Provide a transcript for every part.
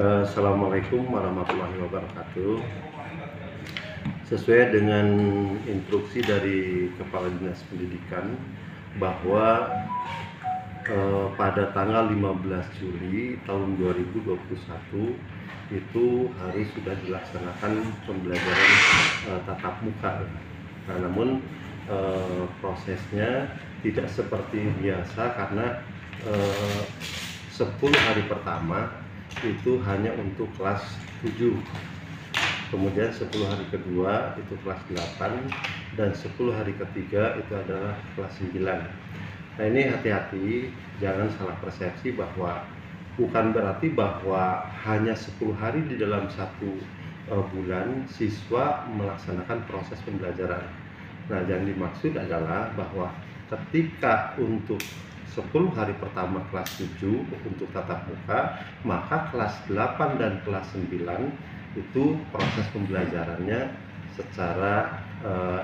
Assalamualaikum warahmatullahi wabarakatuh. Sesuai dengan instruksi dari Kepala Dinas Pendidikan bahwa pada tanggal 15 Juli tahun 2021 itu harus sudah dilaksanakan pembelajaran tatap muka. Nah, namun prosesnya tidak seperti biasa karena 10 hari pertama itu hanya untuk kelas 7, kemudian 10 hari kedua itu kelas 8, dan 10 hari ketiga itu adalah kelas 9. Nah, ini hati-hati, jangan salah persepsi bahwa bukan berarti bahwa hanya 10 hari di dalam satu bulan siswa melaksanakan proses pembelajaran. Nah, yang dimaksud adalah bahwa ketika untuk 10 hari pertama kelas 7 untuk tatap muka, maka kelas 8 dan kelas 9 itu proses pembelajarannya secara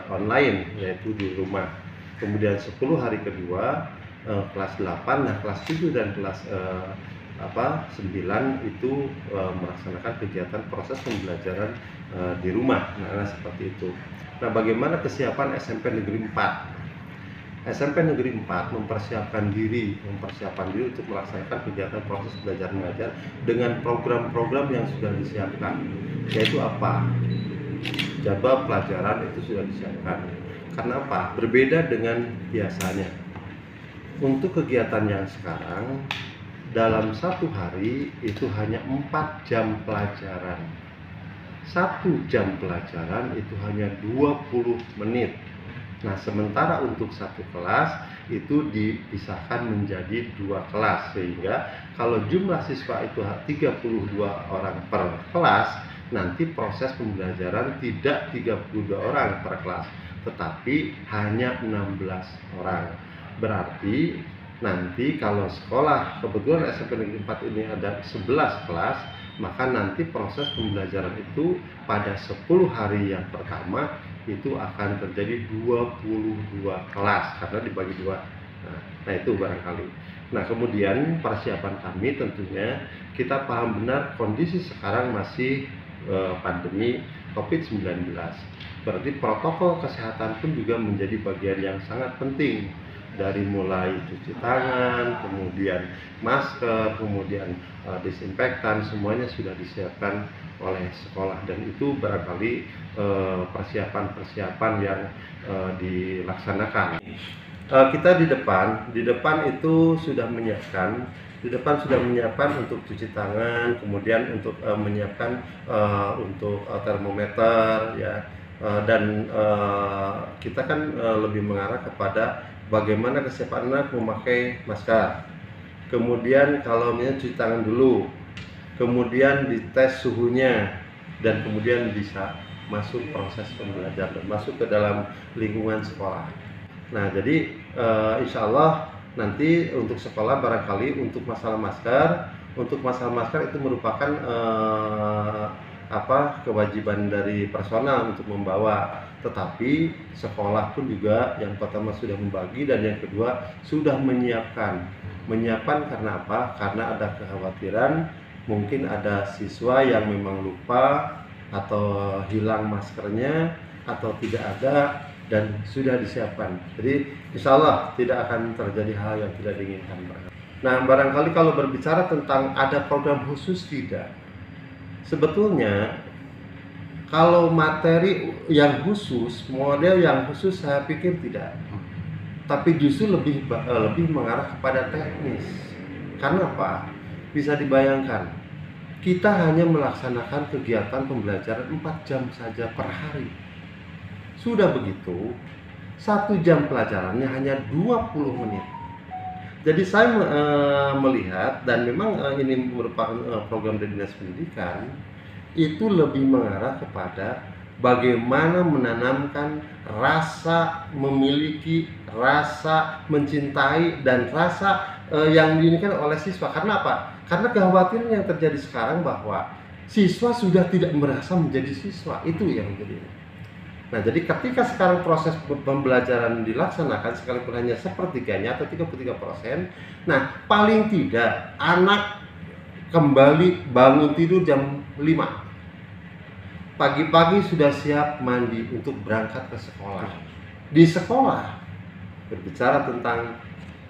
online, yaitu di rumah. Kemudian 10 hari kedua kelas 8, nah kelas 7 dan kelas 9 itu melaksanakan kegiatan proses pembelajaran di rumah. Nah, seperti itu. Nah, bagaimana kesiapan SMP Negeri 4? SMP Negeri 4 mempersiapkan diri untuk melaksanakan kegiatan proses belajar mengajar dengan program-program yang sudah disiapkan, yaitu apa? Jadwal pelajaran itu sudah disiapkan. Karena apa? Berbeda dengan biasanya. Untuk kegiatan yang sekarang, dalam satu hari itu hanya 4 jam pelajaran. 1 jam pelajaran itu hanya 20 menit. Nah, sementara untuk satu kelas itu dipisahkan menjadi 2 kelas, sehingga kalau jumlah siswa itu 32 orang per kelas, nanti proses pembelajaran tidak 32 orang per kelas, tetapi hanya 16 orang. Berarti nanti kalau sekolah, kebetulan SMP Negeri 4 ini ada 11 kelas, maka nanti proses pembelajaran itu pada 10 hari yang pertama itu akan terjadi 22 kelas karena dibagi 2. Nah, itu barangkali. Nah, kemudian persiapan kami tentunya kita paham benar kondisi sekarang masih pandemi COVID-19. Berarti protokol kesehatan pun juga menjadi bagian yang sangat penting, dari mulai cuci tangan, kemudian masker, kemudian disinfektan, semuanya sudah disiapkan oleh sekolah, dan itu barangkali persiapan yang dilaksanakan. Kita di depan itu sudah menyiapkan, untuk cuci tangan, kemudian untuk menyiapkan untuk termometer, ya, dan kita kan lebih mengarah kepada bagaimana kesiapan anak memakai masker. Kemudian kalau misalnya cuci tangan dulu, kemudian dites suhunya, dan kemudian bisa masuk proses pembelajaran, masuk ke dalam lingkungan sekolah. Nah, jadi insya Allah nanti untuk sekolah barangkali untuk masalah masker itu merupakan kewajiban dari personal untuk membawa, tetapi sekolah pun juga yang pertama sudah membagi, dan yang kedua sudah menyiapkan karena apa? Karena ada kekhawatiran mungkin ada siswa yang memang lupa atau hilang maskernya atau tidak ada, dan sudah disiapkan. Jadi insya Allah tidak akan terjadi hal yang tidak diinginkan. Nah, barangkali kalau berbicara tentang ada program khusus, tidak. Sebetulnya kalau materi yang khusus, model yang khusus, saya pikir tidak. Tapi justru lebih mengarah kepada teknis. Karena apa? Bisa dibayangkan, kita hanya melaksanakan kegiatan pembelajaran 4 jam saja per hari. Sudah begitu, 1 jam pelajarannya hanya 20 menit. Jadi saya melihat, dan memang ini merupakan program dari Dinas Pendidikan, itu lebih mengarah kepada bagaimana menanamkan rasa memiliki, rasa mencintai, dan rasa yang diinginkan oleh siswa. Karena apa? Karena kekhawatiran yang terjadi sekarang bahwa siswa sudah tidak merasa menjadi siswa, itu yang menjadi. Nah, jadi ketika sekarang proses pembelajaran dilaksanakan sekalipun hanya sepertiganya atau 33%, nah paling tidak anak kembali bangun tidur jam 5. Pagi-pagi sudah siap mandi untuk berangkat ke sekolah. Di sekolah berbicara tentang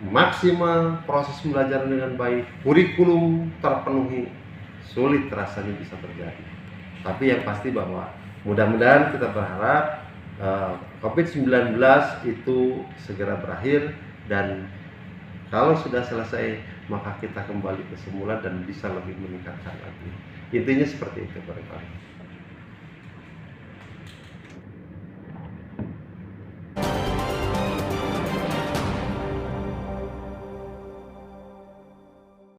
maksimal proses pembelajaran dengan baik, kurikulum terpenuhi, sulit rasanya bisa terjadi. Tapi yang pasti bahwa mudah-mudahan kita berharap COVID-19 itu segera berakhir, dan kalau sudah selesai maka kita kembali ke semula dan bisa lebih meningkatkan lagi. Intinya seperti itu barangkali.